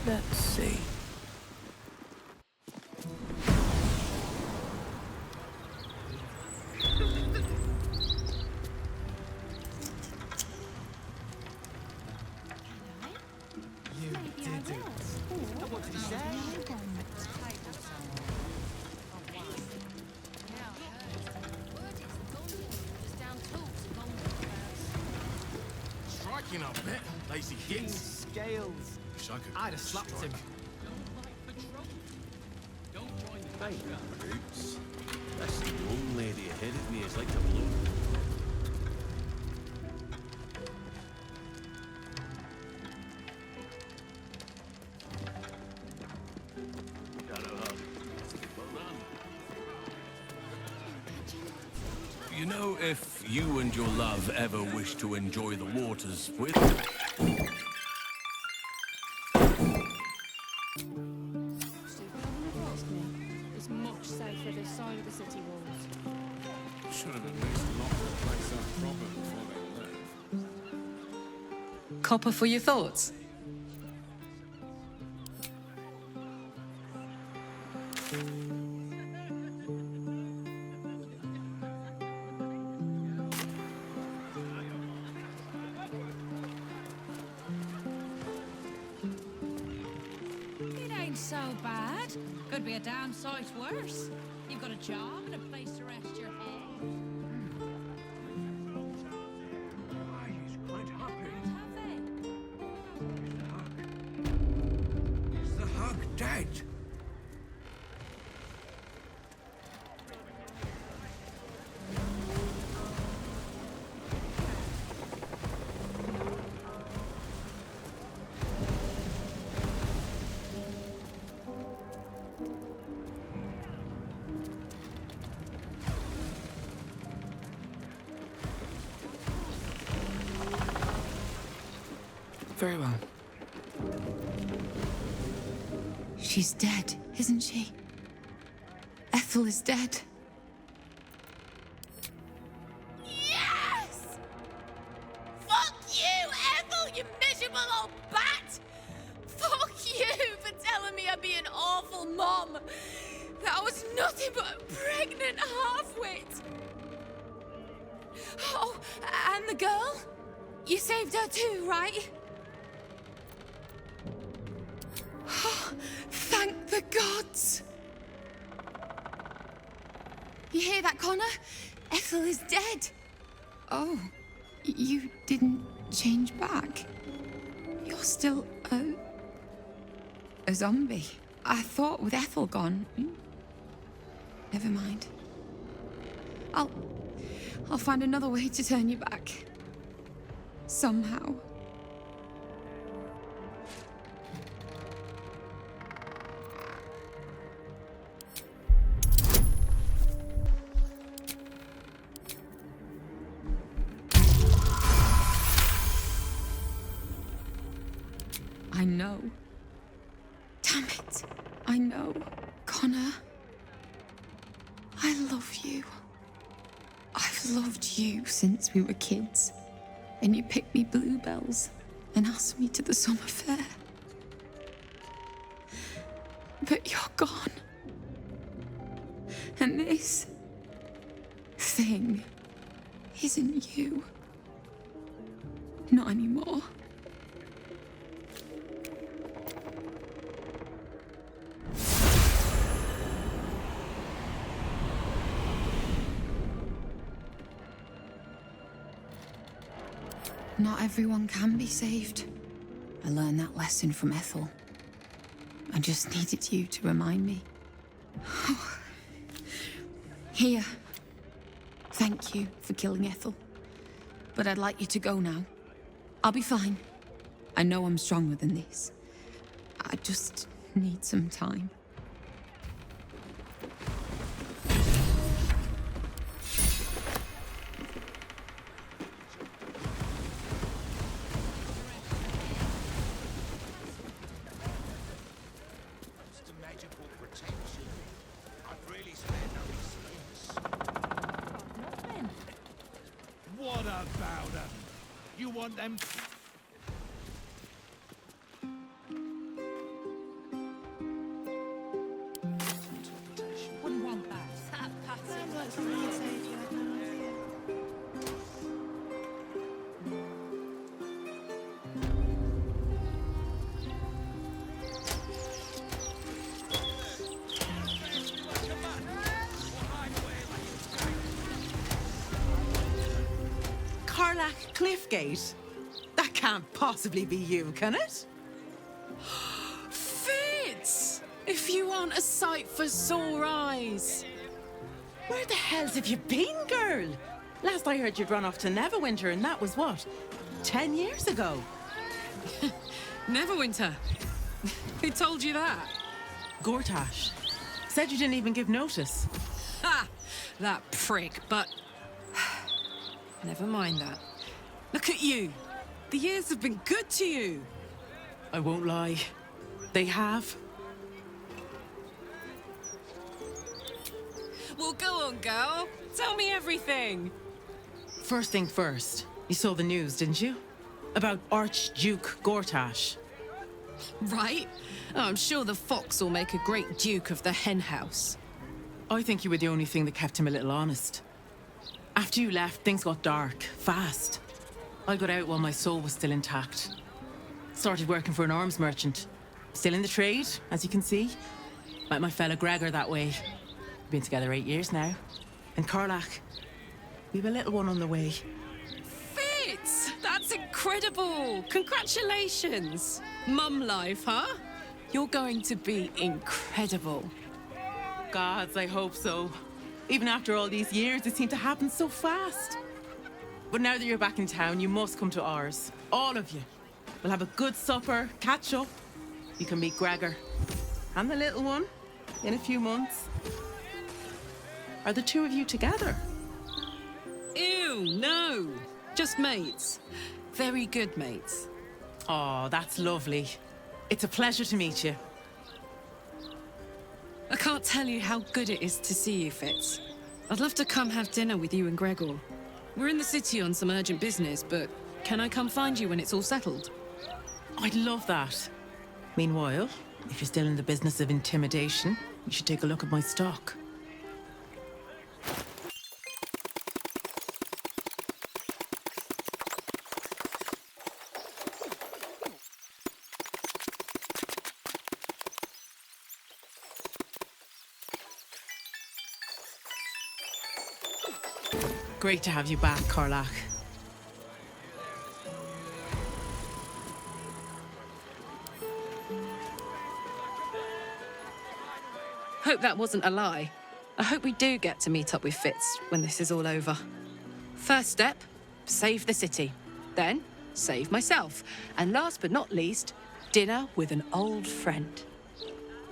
Let's see. Striking up there, lazy gits. Scales. I'd have slapped him. Hey, Roots. This young lady ahead of me is like a blow. You know, if you and your love ever wish to enjoy the waters with... It's much safer this side of the city walls. Should have at least locked the place up proper before they left. Copper for your thoughts? It ain't so bad. Could be a damn sight worse. You've got a job and a place to rest your head. He's quite happy. Have they? Is the hug dead? Very well. She's dead, isn't she? Ethel is dead. Yes! Fuck you, Ethel, you miserable old bat! Fuck you for telling me I'd be an awful mom. That was nothing but a pregnant half-wit. Oh, and the girl? You saved her too, right? Oh, thank the gods! You hear that, Connor? Ethel is dead. Oh, you didn't change back? You're still a zombie. I thought with Ethel gone... Never mind. I'll find another way to turn you back. Somehow. I know. Damn it. I know. Connor. I love you. I've loved you since we were kids. And you picked me bluebells and asked me to the summer fair. But you're gone. And this thing isn't you. Not anymore. Not everyone can be saved. I learned that lesson from Ethel. I just needed you to remind me. Here. Thank you for killing Ethel. But I'd like you to go now. I'll be fine. I know I'm stronger than this. I just need some time. What about them? You want them? Cliffgate? That can't possibly be you, can it? Fitz! If you aren't a sight for sore eyes. Where the hells have you been, girl? Last I heard you'd run off to Neverwinter, and that was what? 10 years ago. Neverwinter? Who told you that? Gortash. Said you didn't even give notice. Ha! That prick, but... Never mind that. Look at you. The years have been good to you. I won't lie. They have. Well, go on, girl. Tell me everything. First thing first, you saw the news, didn't you? About Archduke Gortash. Right? Oh, I'm sure the fox will make a great duke of the hen house. I think you were the only thing that kept him a little honest. After you left, things got dark, fast. I got out while my soul was still intact. Started working for an arms merchant. Still in the trade, as you can see. Met my fella Gregor that way. Been together 8 years now. And Karlach, we've a little one on the way. Fitz! That's incredible! Congratulations! Mum life, huh? You're going to be incredible. Gods, I hope so. Even after all these years, it seemed to happen so fast. But now that you're back in town, you must come to ours. All of you. We'll have a good supper, catch up. You can meet Gregor. And the little one. In a few months. Are the two of you together? Ew, no. Just mates. Very good mates. Oh, that's lovely. It's a pleasure to meet you. I can't tell you how good it is to see you, Fitz. I'd love to come have dinner with you and Gregor. We're in the city on some urgent business, but can I come find you when it's all settled? I'd love that. Meanwhile, if you're still in the business of intimidation, you should take a look at my stock. Great to have you back, Karlach. Hope that wasn't a lie. I hope we do get to meet up with Fitz when this is all over. First step, save the city. Then, save myself. And last but not least, dinner with an old friend.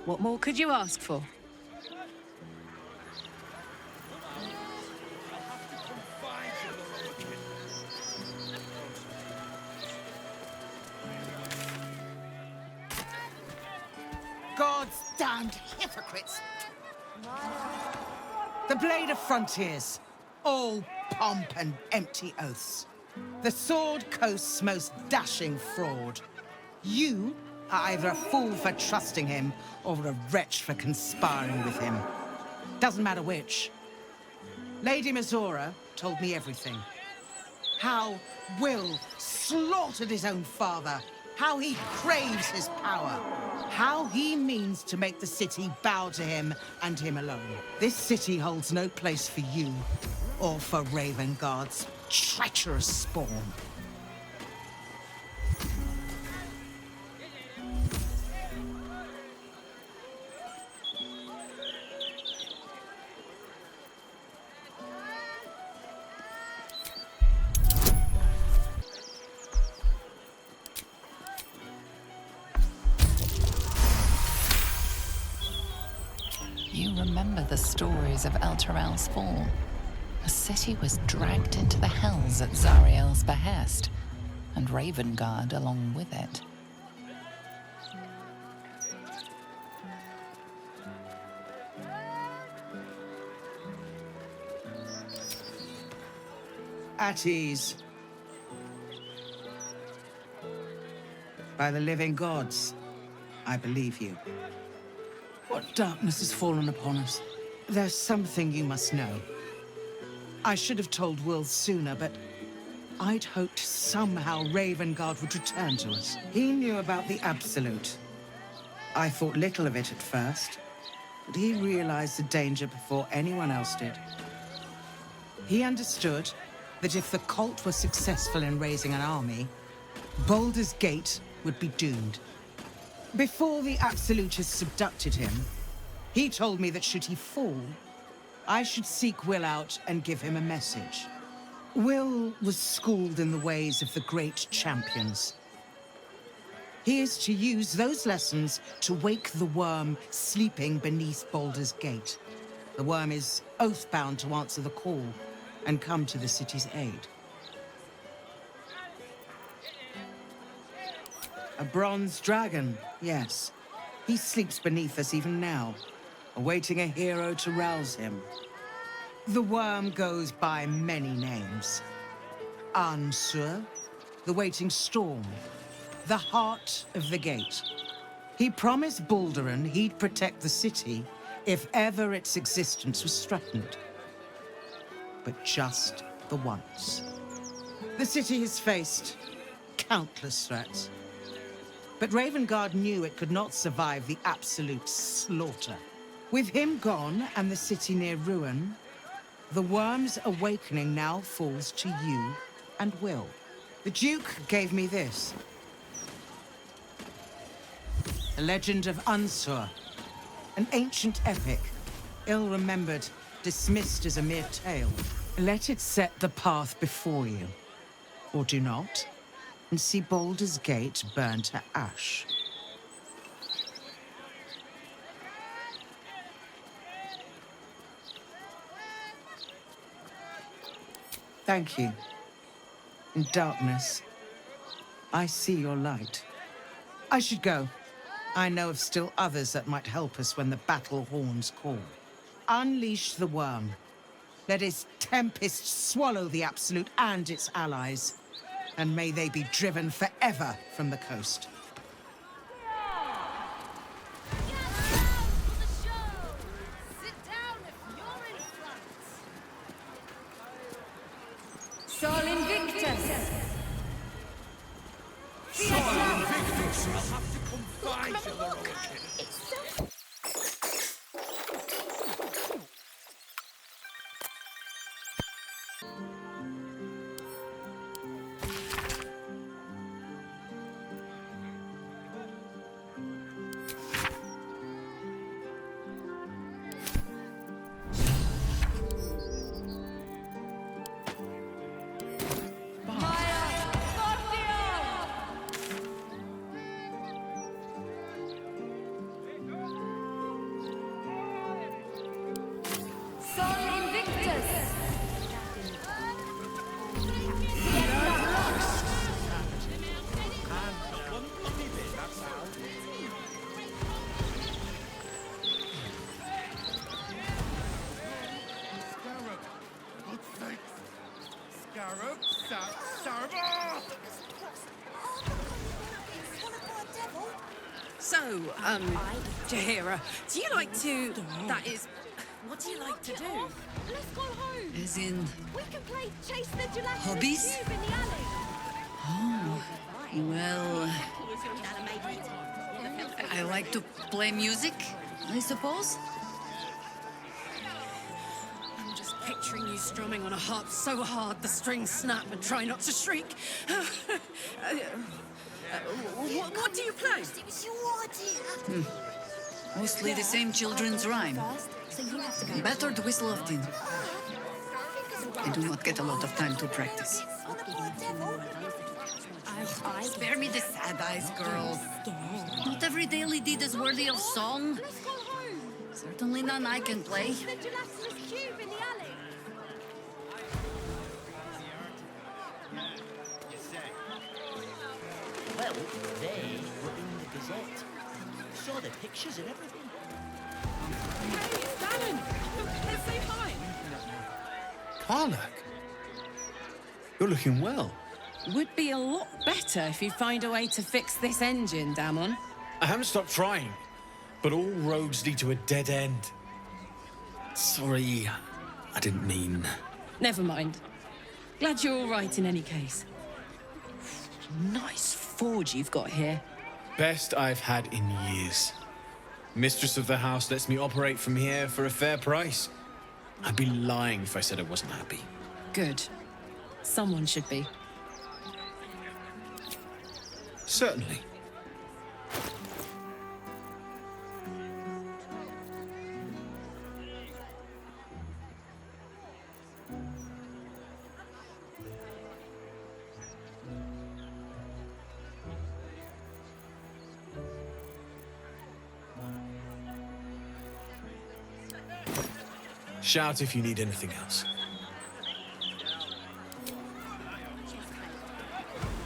What more could you ask for? God's damned hypocrites! The Blade of Frontiers. All pomp and empty oaths. The Sword Coast's most dashing fraud. You are either a fool for trusting him, or a wretch for conspiring with him. Doesn't matter which. Lady Mizora told me everything. How Will slaughtered his own father. How he craves his power. How he means to make the city bow to him and him alone. This city holds no place for you, or for Raven Guard's treacherous spawn. You remember the stories of Elturel's fall. A city was dragged into the hells at Zariel's behest, and Ravengard along with it. At ease. By the living gods, I believe you. What darkness has fallen upon us? There's something you must know. I should have told Will sooner, but I'd hoped somehow Ravengard would return to us. He knew about the Absolute. I thought little of it at first, but he realized the danger before anyone else did. He understood that if the cult were successful in raising an army, Baldur's Gate would be doomed. Before the Absolutists abducted him, he told me that should he fall, I should seek Will out and give him a message. Will was schooled in the ways of the great champions. He is to use those lessons to wake the worm sleeping beneath Baldur's Gate. The worm is oath-bound to answer the call and come to the city's aid. A bronze dragon, yes. He sleeps beneath us even now, awaiting a hero to rouse him. The worm goes by many names. Ansur, the waiting storm, the heart of the gate. He promised Balduran he'd protect the city if ever its existence was threatened. But just the once. The city has faced countless threats. But Ravengard knew it could not survive the absolute slaughter. With him gone and the city near ruin, the worm's awakening now falls to you and Will. The Duke gave me this. The legend of Ansur, an ancient epic, ill-remembered, dismissed as a mere tale. Let it set the path before you, or do not, and see Baldur's Gate burn to ash. Thank you. In darkness, I see your light. I should go. I know of still others that might help us when the battle horns call. Unleash the worm. Let its tempest swallow the Absolute and its allies. And may they be driven forever from the coast. Sol Invictus! Sol Invictus! I'll have to come find you, Lord. So, Jaheira, do you like to... That is... What do you like to do? Let's go home. As in, We can play Chase the Gelatinous hobbies? Cube in the alley. Oh, well, I like to play music, I suppose. I'm just picturing you strumming on a harp so hard the strings snap and try not to shriek. What do you play? Mostly the same children's rhyme. Battered Whistle of Din. I do not get a lot of time to practice. Spare me the sad eyes, girl. Not every daily deed is worthy of song. Certainly none I can play. The Gelatinous Cube in the alley. Well, they were in the Gazette. Saw the pictures and everything. Hey, Stalin! Let's say hi! Karlach, you're looking well. Would be a lot better if you'd find a way to fix this engine, Damon. I haven't stopped trying, but all roads lead to a dead end. Sorry, I didn't mean... Never mind. Glad you're all right in any case. Nice forge you've got here. Best I've had in years. Mistress of the house lets me operate from here for a fair price. I'd be lying if I said I wasn't happy. Good. Someone should be. Certainly. Shout if you need anything else.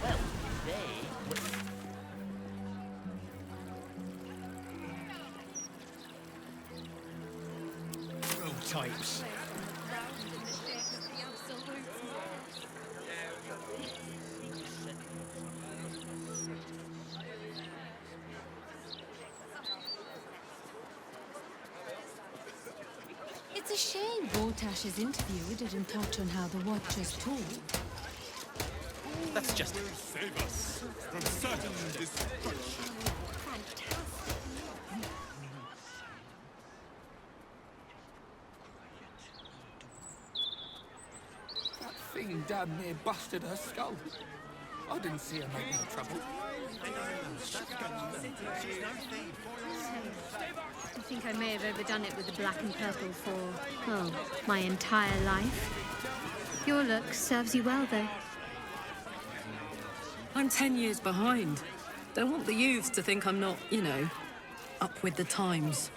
Well, they were... Types. It's a shame Voltash's interview didn't touch on how the Watchers tool. That's just... Save us from certain destruction. That thing damn near busted her skull. I didn't see her make no trouble. I think I may have overdone it with the black and purple for, well, my entire life. Your look serves you well, though. I'm 10 years behind. Don't want the youths to think I'm not, you know, up with the times.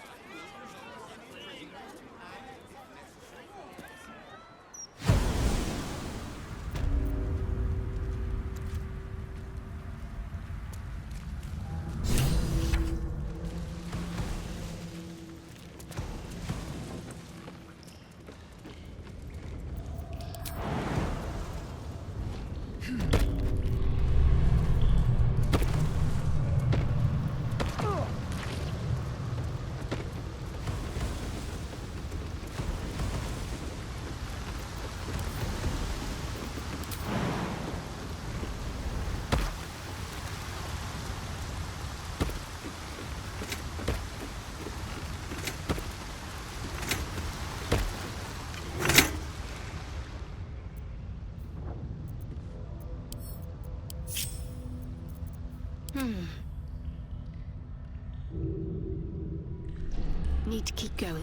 Need to keep going.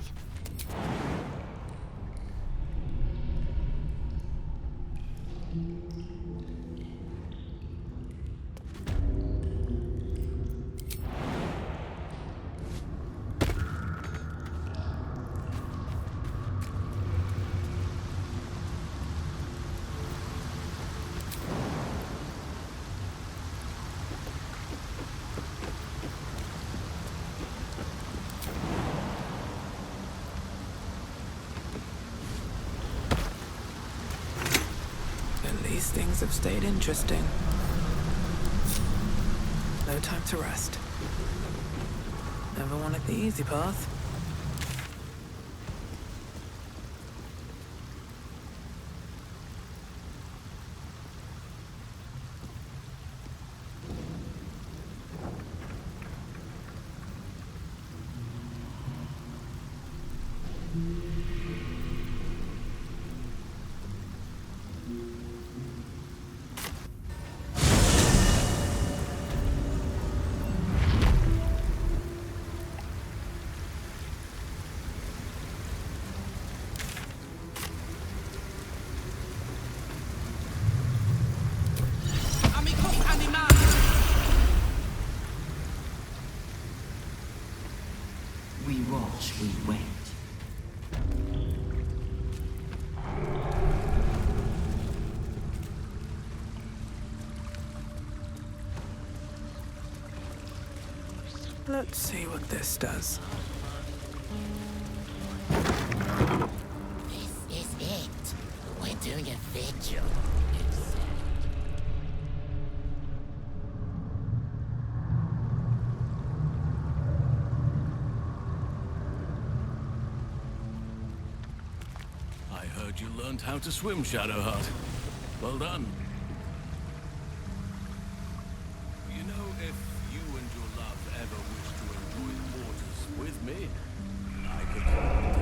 These things have stayed interesting. No time to rest. Never wanted the easy path. We watch, we wait. Let's see what this does. This is it. We're doing a vigil. I heard you learned how to swim, Shadowheart. Well done. You know, if you and your love ever wish to enjoy the waters with me, I could help.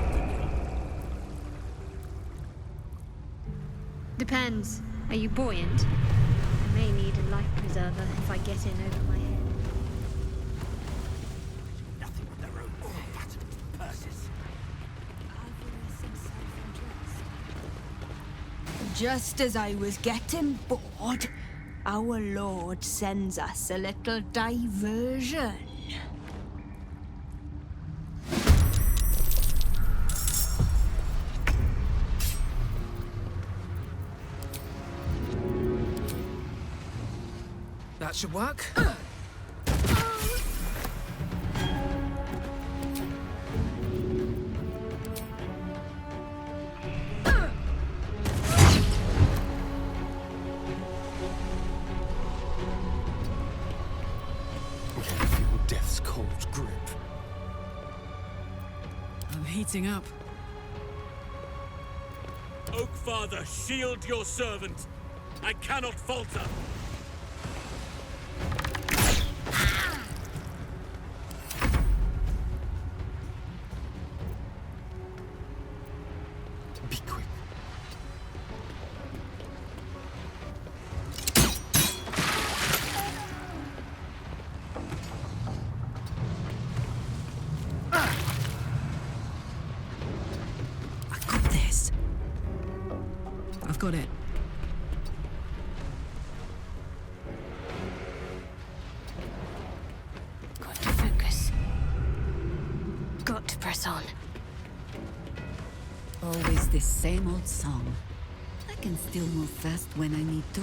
Depends. Are you buoyant? I may need a life preserver if I get in over my head. Nothing but their own fat purses. Just as I was getting bored, our Lord sends us a little diversion. That should work. Feel death's cold grip. I'm heating up. Oakfather, shield your servant. I cannot falter. Be quick. I got this. I've got it. Got to focus. Got to press on. Always this same old song. I can still move fast when I need to.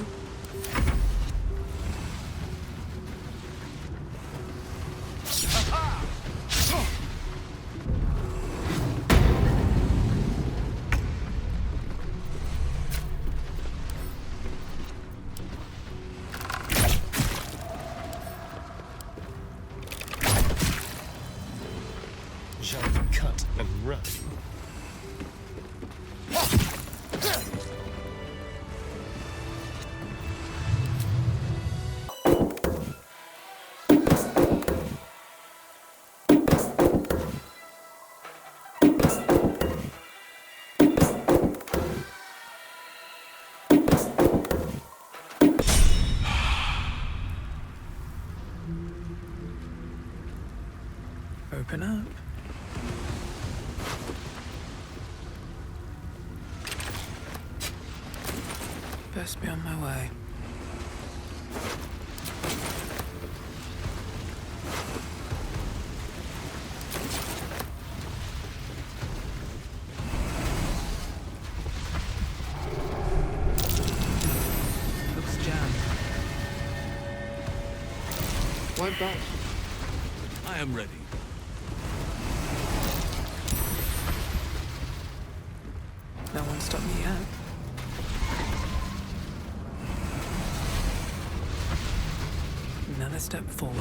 Jump, cut, and run. Open up. Best be on my way. Looks jammed. Won't budge. I am ready. No one stopped me yet. Another step forward.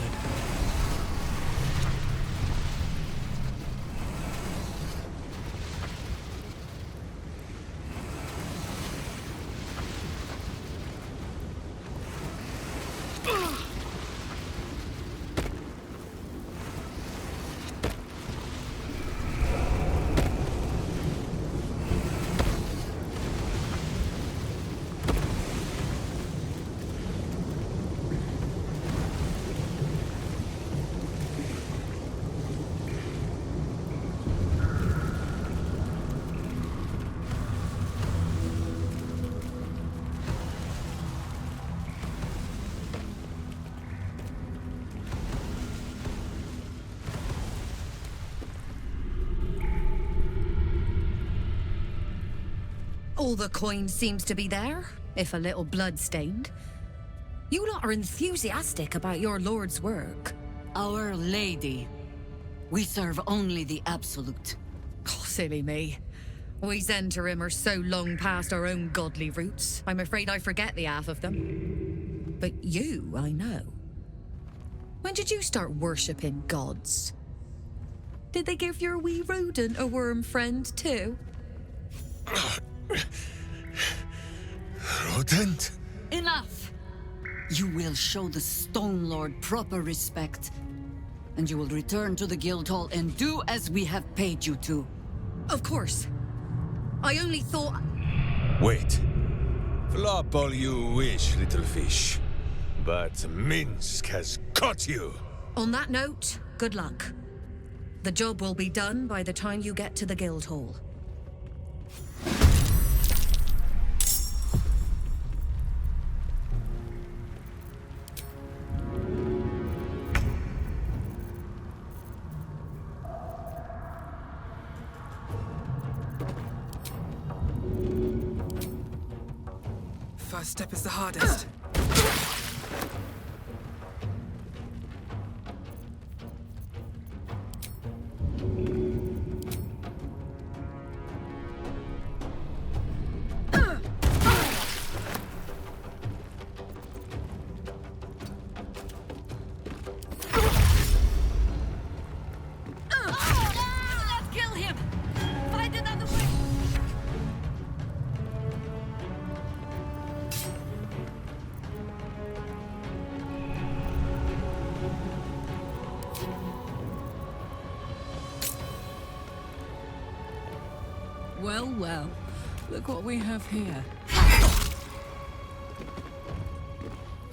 All the coin seems to be there, if a little blood-stained. You lot are enthusiastic about your lord's work. Our Lady. We serve only the absolute. Oh, silly me. We Zentarim are so long past our own godly roots, I'm afraid I forget the half of them. But you, I know. When did you start worshipping gods? Did they give your wee rodent a worm friend too? Rodent? Enough! You will show the Stone Lord proper respect, and you will return to the Guildhall and do as we have paid you to. Of course. I only thought... Wait. Flop all you wish, little fish. But Minsk has caught you! On that note, good luck. The job will be done by the time you get to the guild hall. First step is the hardest. Let's kill him! Find another way! Well, well. Look what we have here.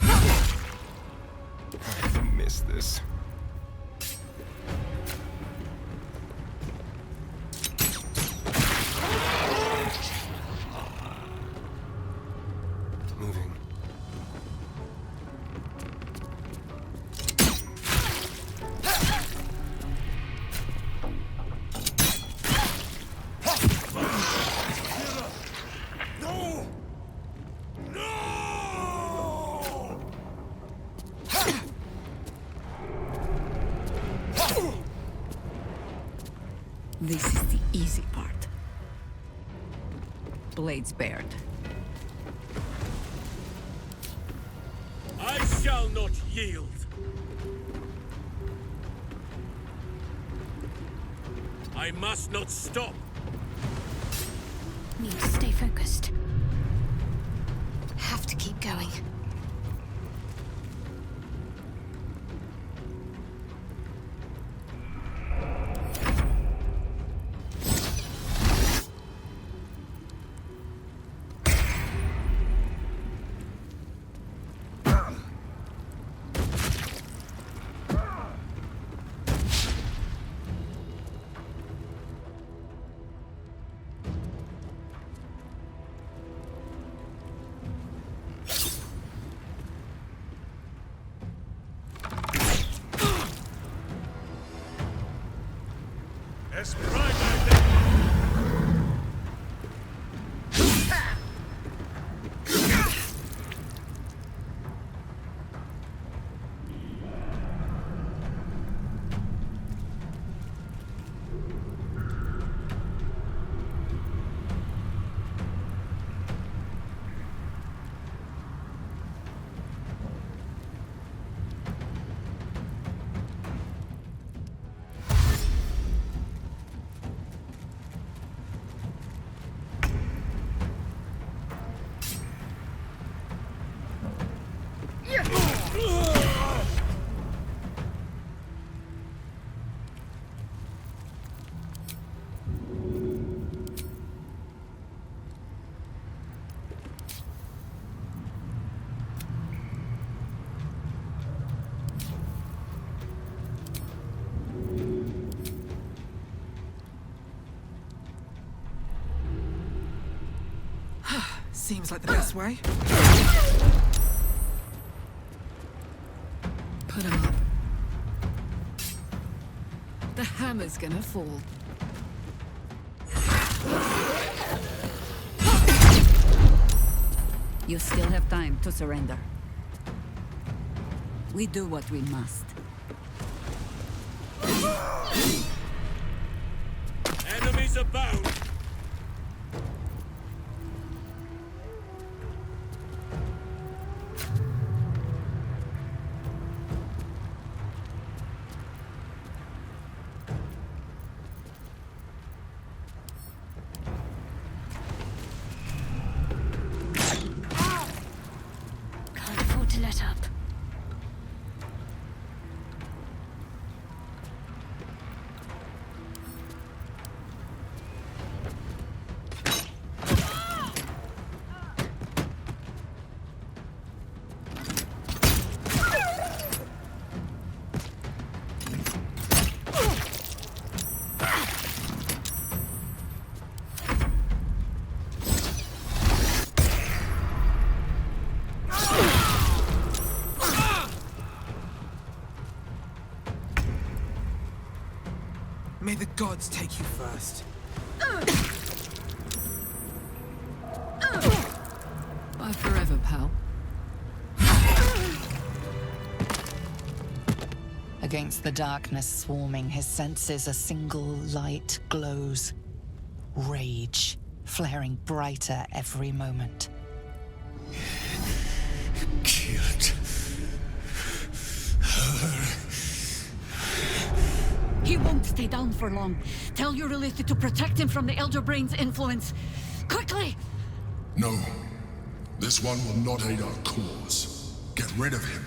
I missed this. Moving. No! No! This is the easy part. Blades bared. I shall not yield. I must not stop. Need to stay focused. Have to keep going. Seems like the best way. Put him up. The hammer's gonna fall. You still have time to surrender. We do what we must. Enemies abound. Can't afford to let up. May the gods take you first. Bye forever, pal. Against the darkness swarming his senses, a single light glows. Rage, flaring brighter every moment. Killed her. He won't stay down for long. Tell your Elith to protect him from the Elder Brain's influence. Quickly! No. This one will not aid our cause. Get rid of him.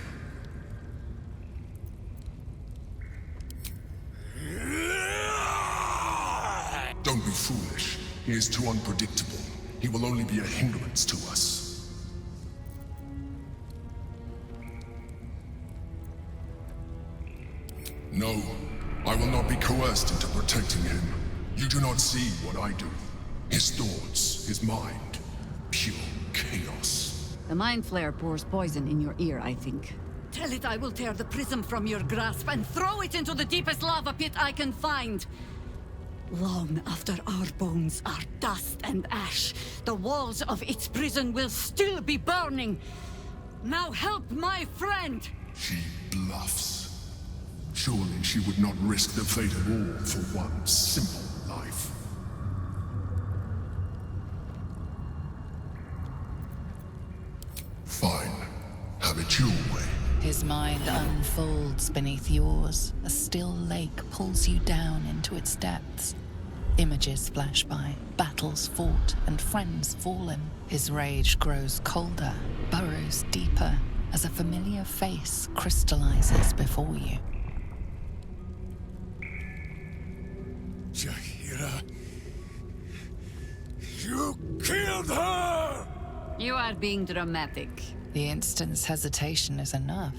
Don't be foolish. He is too unpredictable. He will only be a hindrance to us. No. I will not be coerced into protecting him. You do not see what I do. His thoughts, his mind, pure chaos. The Mind Flare pours poison in your ear, I think. Tell it I will tear the prism from your grasp and throw it into the deepest lava pit I can find. Long after our bones are dust and ash, the walls of its prison will still be burning. Now help my friend! She bluffs. Surely she would not risk the fate of all for one simple life. Fine. Have it your way. His mind unfolds beneath yours. A still lake pulls you down into its depths. Images flash by, battles fought, and friends fallen. His rage grows colder, burrows deeper, as a familiar face crystallizes before you. Jaheira, you killed her! You are being dramatic. The instant's hesitation is enough.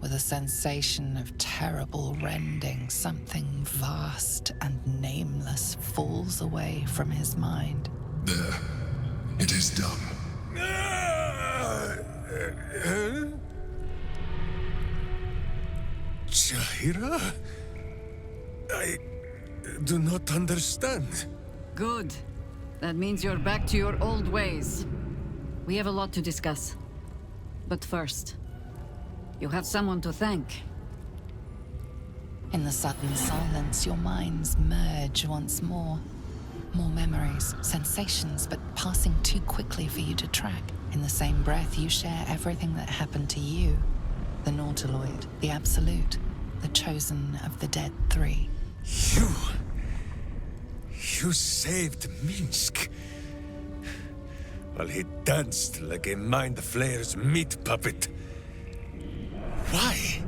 With a sensation of terrible rending, something vast and nameless falls away from his mind. There. It is done. Jaheira? I do not understand. Good. That means you're back to your old ways. We have a lot to discuss. But first, you have someone to thank. In the sudden silence, your minds merge once more. More memories, sensations, but passing too quickly for you to track. In the same breath, you share everything that happened to you. The Nautiloid, the Absolute, the chosen of the Dead Three. You saved Minsk. While he danced like a Mind Flayer's meat puppet. Why?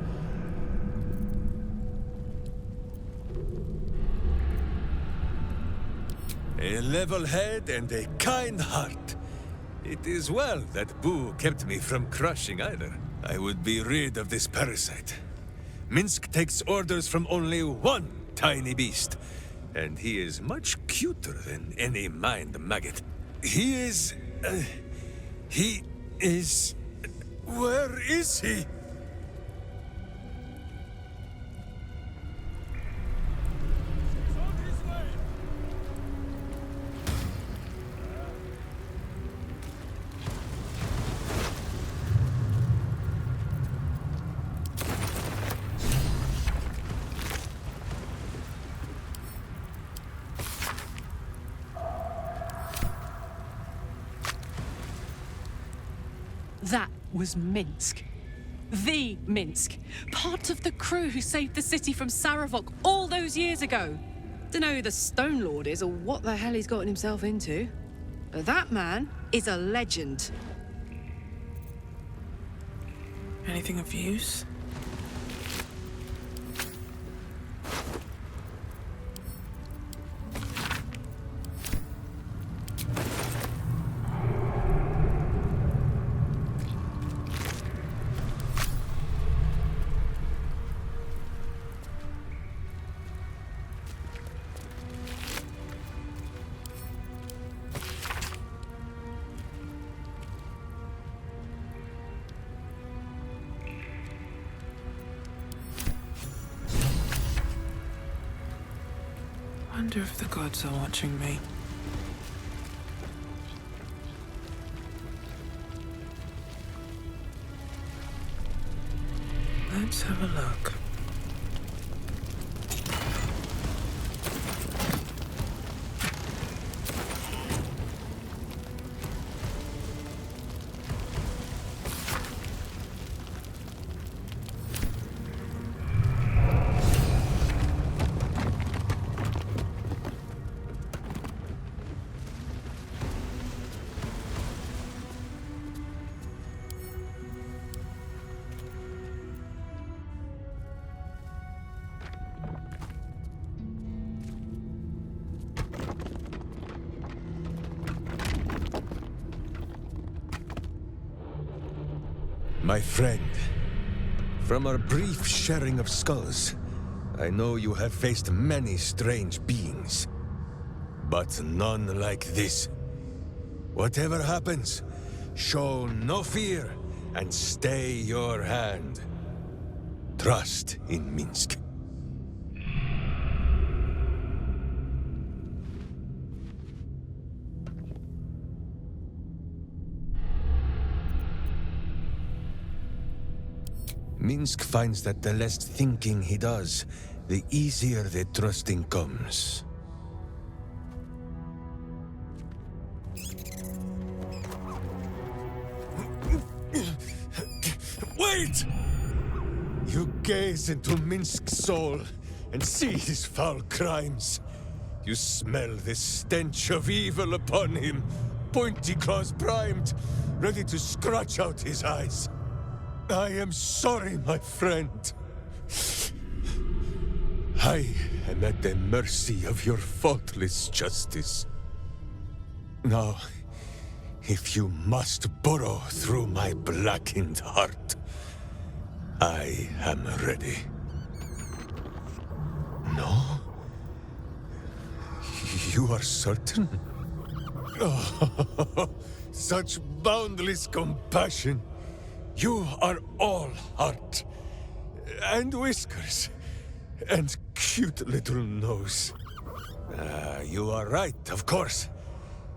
A level head and a kind heart. It is well that Boo kept me from crushing either. I would be rid of this parasite. Minsk takes orders from only one tiny beast, and he is much cuter than any mind maggot. He is... Where is he? That was Minsk. The Minsk. Part of the crew who saved the city from Saravok all those years ago. Dunno who the Stone Lord is or what the hell he's gotten himself into. But that man is a legend. Anything of use? Wonder if the gods are watching me. Let's have a look. My friend, from our brief sharing of skulls, I know you have faced many strange beings, but none like this. Whatever happens, show no fear and stay your hand. Trust in Minsk. Minsk finds that the less thinking he does, the easier the trusting comes. Wait! You gaze into Minsk's soul and see his foul crimes. You smell the stench of evil upon him, pointy claws primed, ready to scratch out his eyes. I am sorry, my friend. I am at the mercy of your faultless justice. Now, if you must burrow through my blackened heart, I am ready. No? You are certain? Oh, such boundless compassion. You are all heart, and whiskers, and cute little nose. You are right, of course.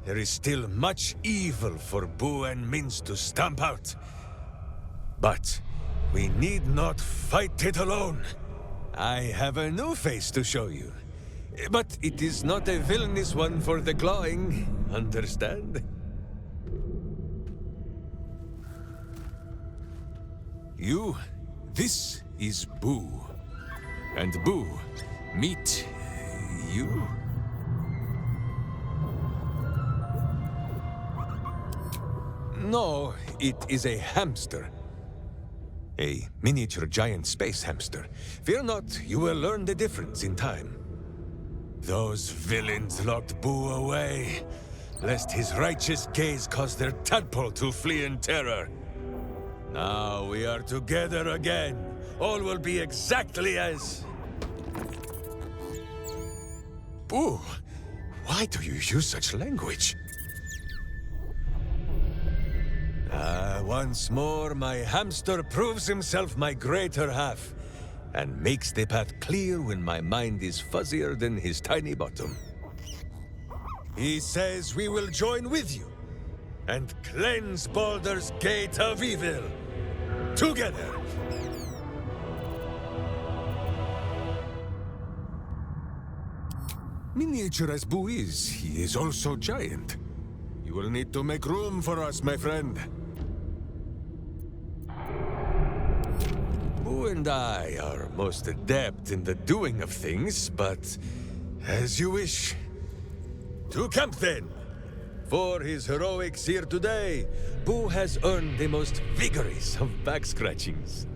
There is still much evil for Boo and Minsk to stamp out. But we need not fight it alone. I have a new face to show you. But it is not a villainous one for the clawing, understand? This is Boo. And Boo, meet you. No, it is a hamster. A miniature giant space hamster. Fear not, you will learn the difference in time. Those villains locked Boo away, lest his righteous gaze cause their tadpole to flee in terror. Now we are together again. All will be exactly as... Boo, why do you use such language? Once more, my hamster proves himself my greater half, and makes the path clear when my mind is fuzzier than his tiny bottom. He says we will join with you, and cleanse Baldur's Gate of Evil. Together! Miniature as Boo is, he is also giant. You will need to make room for us, my friend. Boo and I are most adept in the doing of things, but as you wish. To camp then! For his heroics here today, Boo has earned the most vigorous of back-scratchings.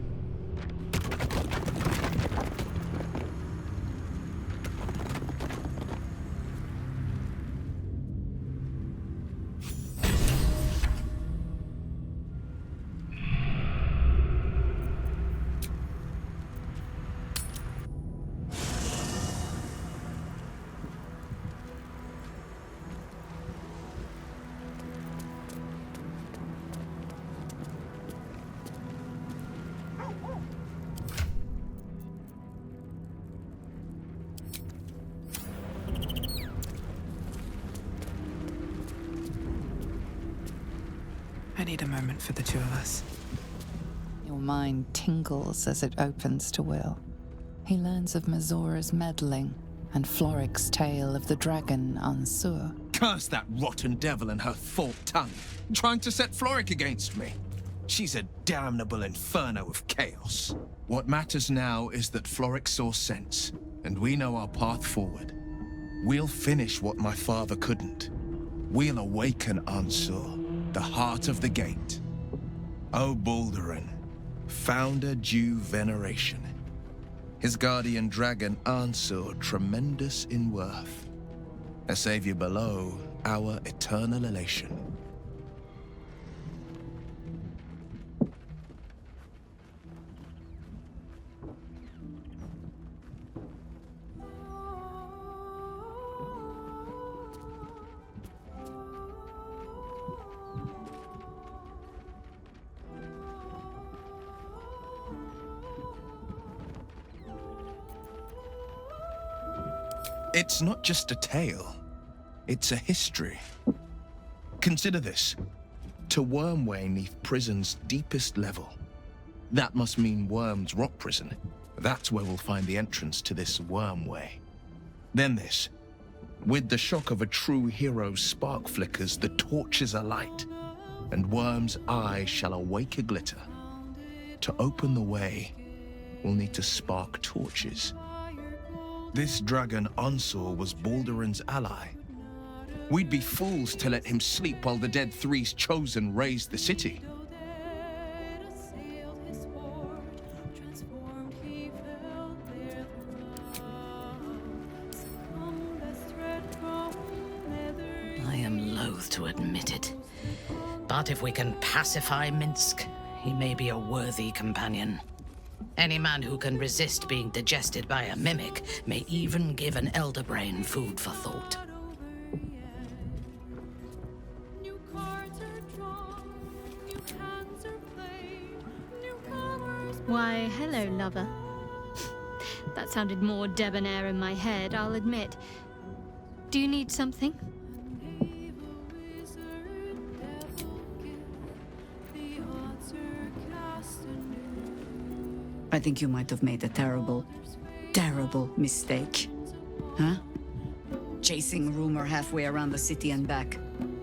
I need a moment for the two of us. Your mind tingles as it opens to Will. He learns of Mazora's meddling and Floric's tale of the dragon Ansur. Curse that rotten devil and her forked tongue, trying to set Floric against me. She's a damnable inferno of chaos. What matters now is that Floric saw sense, and we know our path forward. We'll finish what my father couldn't. We'll awaken Ansur, the heart of the gate. O Baldurin, founder due veneration. His guardian dragon Ansur tremendous in worth. A savior below, our eternal elation. It's not just a tale, it's a history. Consider this. To Wormway 'neath prison's deepest level. That must mean Worm's rock prison. That's where we'll find the entrance to this Wormway. Then this. With the shock of a true hero's spark flickers, the torches alight, and Worm's eye shall awake a glitter. To open the way, we'll need to spark torches. This dragon Ansur was Baldurin's ally. We'd be fools to let him sleep while the Dead Three's chosen raised the city. I am loath to admit it, but if we can pacify Minsk, he may be a worthy companion. Any man who can resist being digested by a mimic may even give an elder brain food for thought. Why, hello, lover. That sounded more debonair in my head, I'll admit. Do you need something? I think you might have made a terrible, terrible mistake. Huh? Chasing rumor halfway around the city and back.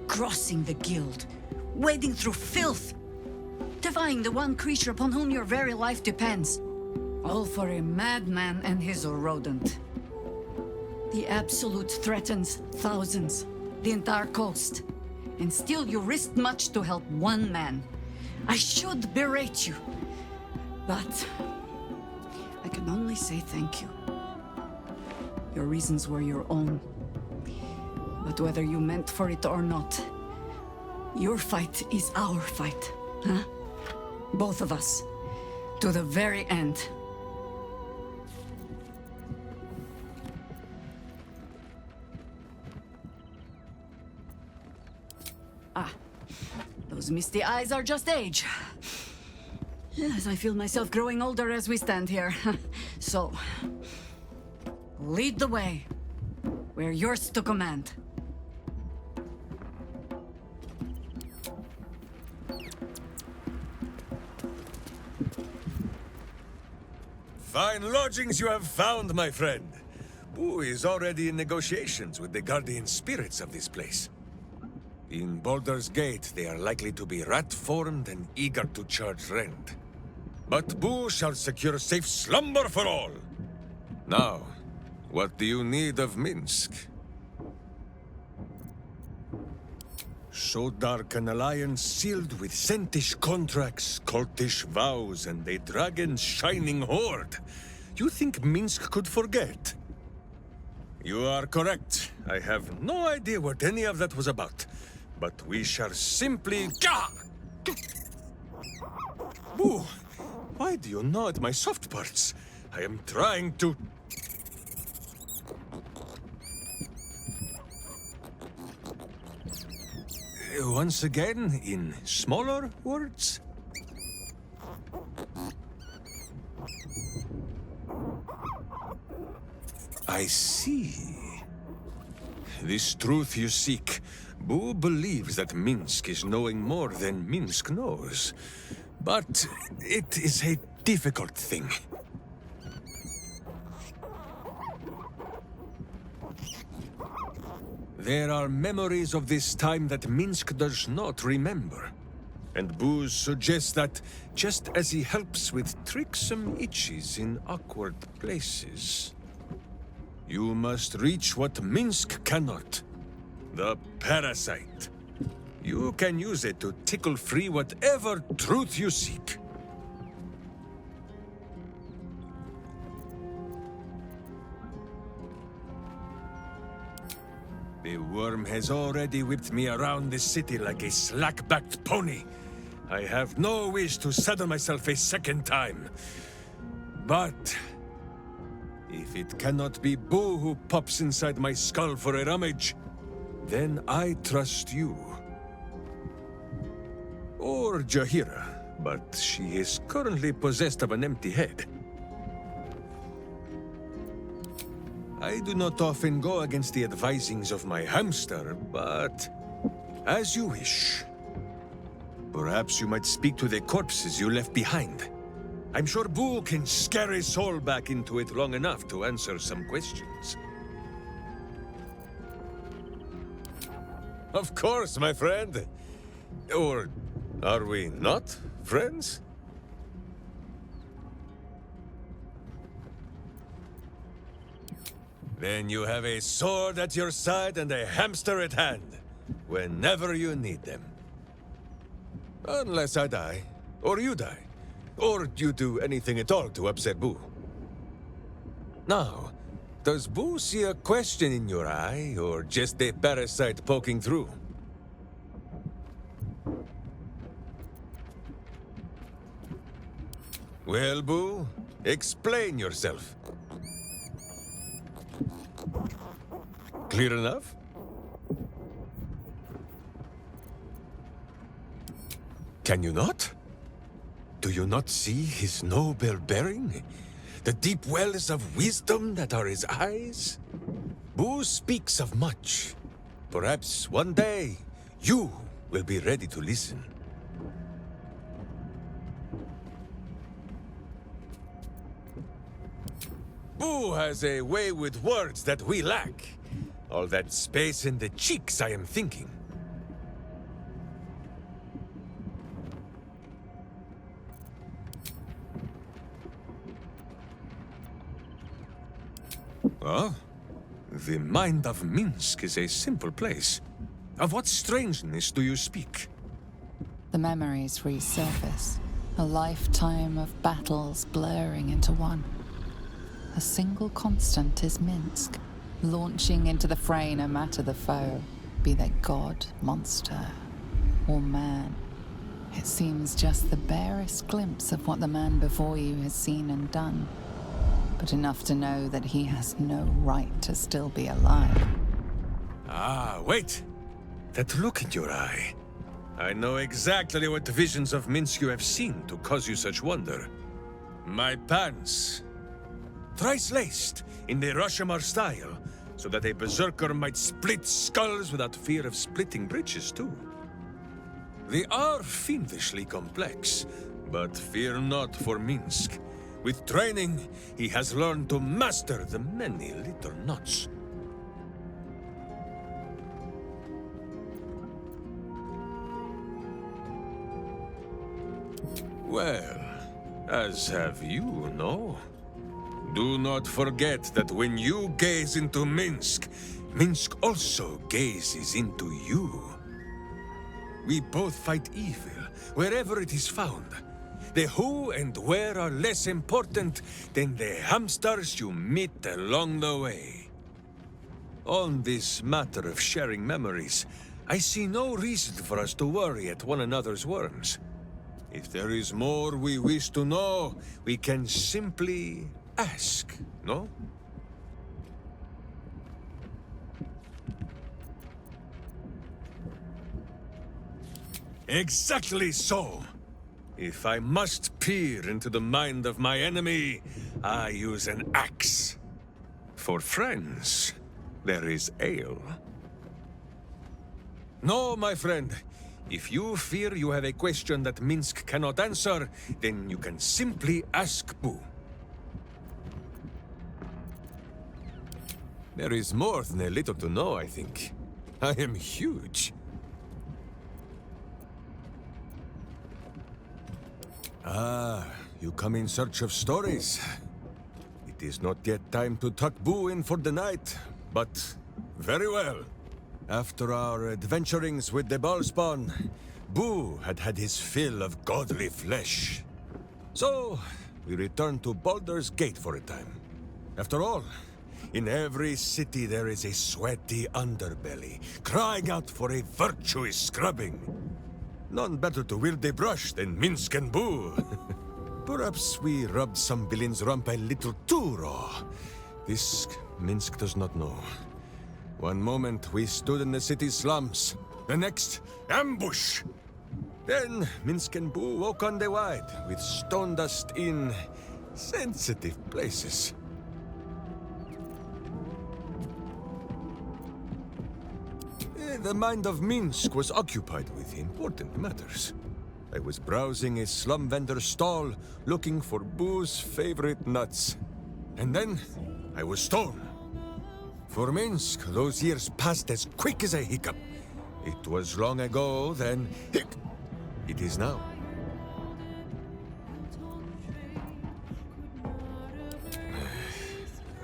Crossing the guild. Wading through filth. Defying the one creature upon whom your very life depends. All for a madman and his rodent. The Absolute threatens thousands, the entire coast. And still you risked much to help one man. I should berate you, but I can only say thank you. Your reasons were your own. But whether you meant for it or not, your fight is our fight, huh? Both of us. To the very end. Ah, those misty eyes are just age. Yes, I feel myself growing older as we stand here. So, lead the way. We're yours to command. Fine lodgings you have found, my friend. Boo is already in negotiations with the guardian spirits of this place. In Baldur's Gate, they are likely to be rat-formed and eager to charge rent. But Boo shall secure safe slumber for all. Now, what do you need of Minsk? So dark an alliance sealed with scentish contracts, cultish vows, and a dragon's shining horde. You think Minsk could forget? You are correct. I have no idea what any of that was about. But we shall simply... Boo! Why do you gnaw at my soft parts? I am trying to... Once again, in smaller words? I see. This truth you seek, Boo believes that Minsk is knowing more than Minsk knows. But it is a difficult thing. There are memories of this time that Minsk does not remember. And Boo suggests that, just as he helps with tricksome itches in awkward places, you must reach what Minsk cannot. The parasite. You can use it to tickle free whatever truth you seek. The worm has already whipped me around the city like a slack-backed pony. I have no wish to saddle myself a second time. But if it cannot be Boo who pops inside my skull for a rummage, then I trust you. Or Jahira, but she is currently possessed of an empty head. I do not often go against the advisings of my hamster, but as you wish. Perhaps you might speak to the corpses you left behind. I'm sure Boo can scare a soul back into it long enough to answer some questions. Of course, my friend. Or are we not friends? Then you have a sword at your side and a hamster at hand, whenever you need them. Unless I die, or you die, or you do anything at all to upset Boo. Now, does Boo see a question in your eye, or just a parasite poking through? Well, Boo, explain yourself. Clear enough? Can you not? Do you not see his noble bearing? The deep wells of wisdom that are his eyes? Boo speaks of much. Perhaps one day, you will be ready to listen. Boo has a way with words that we lack. All that space in the cheeks, I am thinking. Oh? The mind of Minsk is a simple place. Of what strangeness do you speak? The memories resurface. A lifetime of battles blurring into one. A single constant is Minsk, launching into the fray no matter the foe, be they god, monster, or man. It seems just the barest glimpse of what the man before you has seen and done, but enough to know that he has no right to still be alive. Ah, wait! That look in your eye. I know exactly what visions of Minsk you have seen to cause you such wonder. My pants. Thrice laced, in the Rashomar style, so that a berserker might split skulls without fear of splitting britches too. They are fiendishly complex, but fear not for Minsk. With training, he has learned to master the many little knots. Well, as have you, no? Do not forget that when you gaze into Minsk, Minsk also gazes into you. We both fight evil, wherever it is found. The who and where are less important than the hamsters you meet along the way. On this matter of sharing memories, I see no reason for us to worry at one another's worms. If there is more we wish to know, we can simply ask, no? Exactly so! If I must peer into the mind of my enemy, I use an axe. For friends, there is ale. No, my friend. If you fear you have a question that Minsk cannot answer, then you can simply ask Boo. There is more than a little to know, I think. I am huge. Ah, you come in search of stories. It is not yet time to tuck Boo in for the night, but very well. After our adventurings with the Ballspawn, Boo had had his fill of godly flesh. So, we returned to Baldur's Gate for a time. After all, in every city there is a sweaty underbelly, crying out for a virtuous scrubbing. None better to wield a brush than Minsk and Boo. Perhaps we rubbed some villain's rump a little too raw. This Minsk does not know. One moment we stood in the city's slums, the next, ambush! Then Minsk and Boo woke on the wide, with stone dust in sensitive places. The mind of Minsk was occupied with important matters. I was browsing a slum vendor's stall, looking for Boo's favorite nuts. And then, I was stoned. For Minsk, those years passed as quick as a hiccup. It was long ago, then, it is now.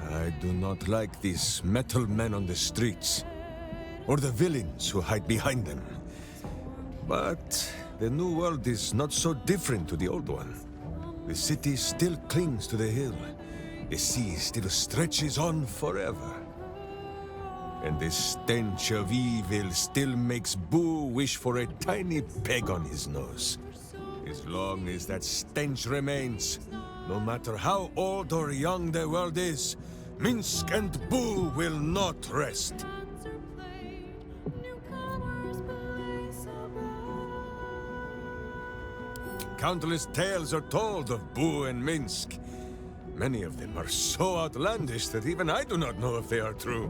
I do not like these metal men on the streets, or the villains who hide behind them. But the new world is not so different to the old one. The city still clings to the hill. The sea still stretches on forever. And the stench of evil still makes Boo wish for a tiny peg on his nose. As long as that stench remains, no matter how old or young the world is, Minsk and Boo will not rest. Countless tales are told of Boo and Minsk. Many of them are so outlandish that even I do not know if they are true.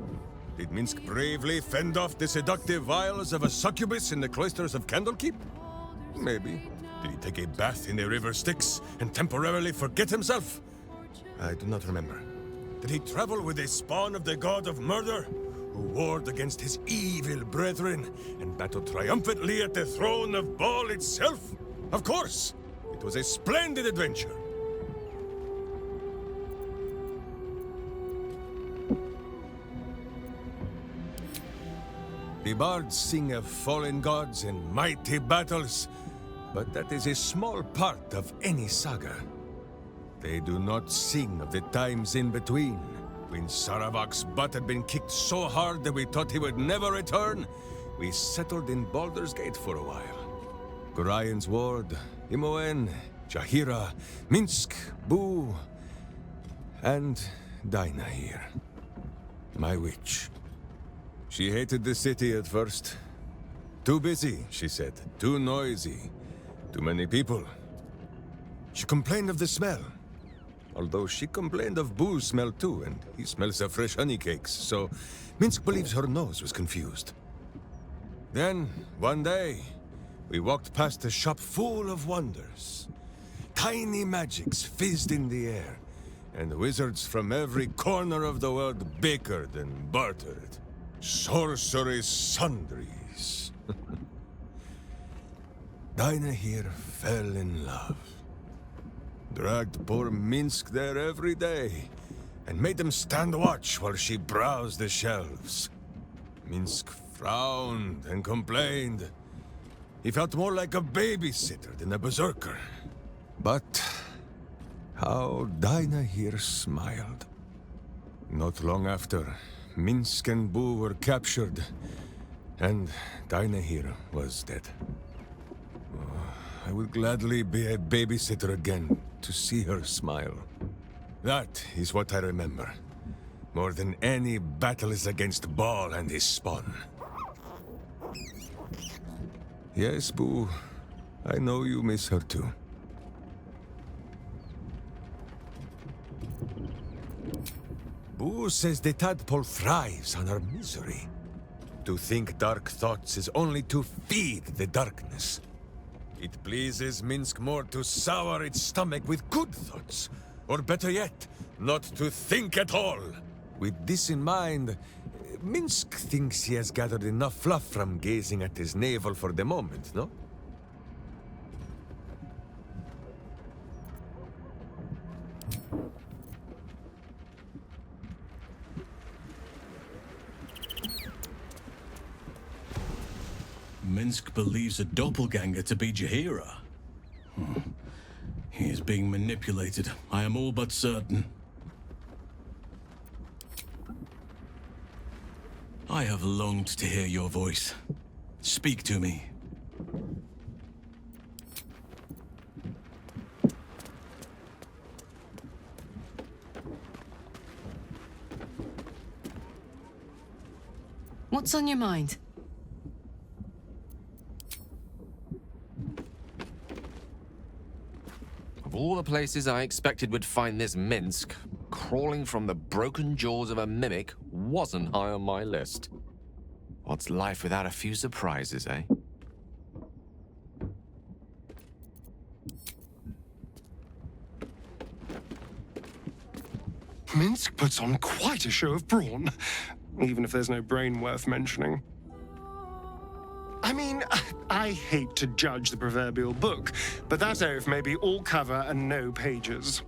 Did Minsk bravely fend off the seductive vials of a succubus in the cloisters of Candlekeep? Maybe. Did he take a bath in the river Styx and temporarily forget himself? I do not remember. Did he travel with a spawn of the god of murder, who warred against his evil brethren and battled triumphantly at the throne of Baal itself? Of course! It was a splendid adventure! The bards sing of fallen gods and mighty battles, but that is a small part of any saga. They do not sing of the times in between, when Saravak's butt had been kicked so hard that we thought he would never return. We settled in Baldur's Gate for a while. Gorian's Ward, Imoen, Jahira, Minsk, Boo, and Dinah here. My witch. She hated the city at first. Too busy, she said. Too noisy. Too many people. She complained of the smell. Although she complained of Boo's smell too, and he smells of fresh honey cakes, so Minsk believes her nose was confused. Then, one day, we walked past a shop full of wonders. Tiny magics fizzed in the air, and wizards from every corner of the world bickered and bartered. Sorcery sundries. Dinah here fell in love. Dragged poor Minsk there every day, and made him stand watch while she browsed the shelves. Minsk frowned and complained. He felt more like a babysitter than a berserker. But how Dinah here smiled. Not long after, Minsk and Boo were captured, and Dinah here was dead. Oh, I would gladly be a babysitter again to see her smile. That is what I remember. More than any battle is against Baal and his spawn. Yes, Boo. I know you miss her too. Boo says the tadpole thrives on her misery. To think dark thoughts is only to feed the darkness. It pleases Minsk more to sour its stomach with good thoughts, or better yet, not to think at all. With this in mind, Minsk thinks he has gathered enough fluff from gazing at his navel for the moment, no? Minsk believes a doppelganger to be Jaheira. He is being manipulated, I am all but certain. I have longed to hear your voice. Speak to me. What's on your mind? Of all the places I expected would find this Minsk, crawling from the broken jaws of a mimic wasn't high on my list. What's life without a few surprises, eh? Minsk puts on quite a show of brawn, even if there's no brain worth mentioning. I mean, I hate to judge the proverbial book, but that oaf may be all cover and no pages.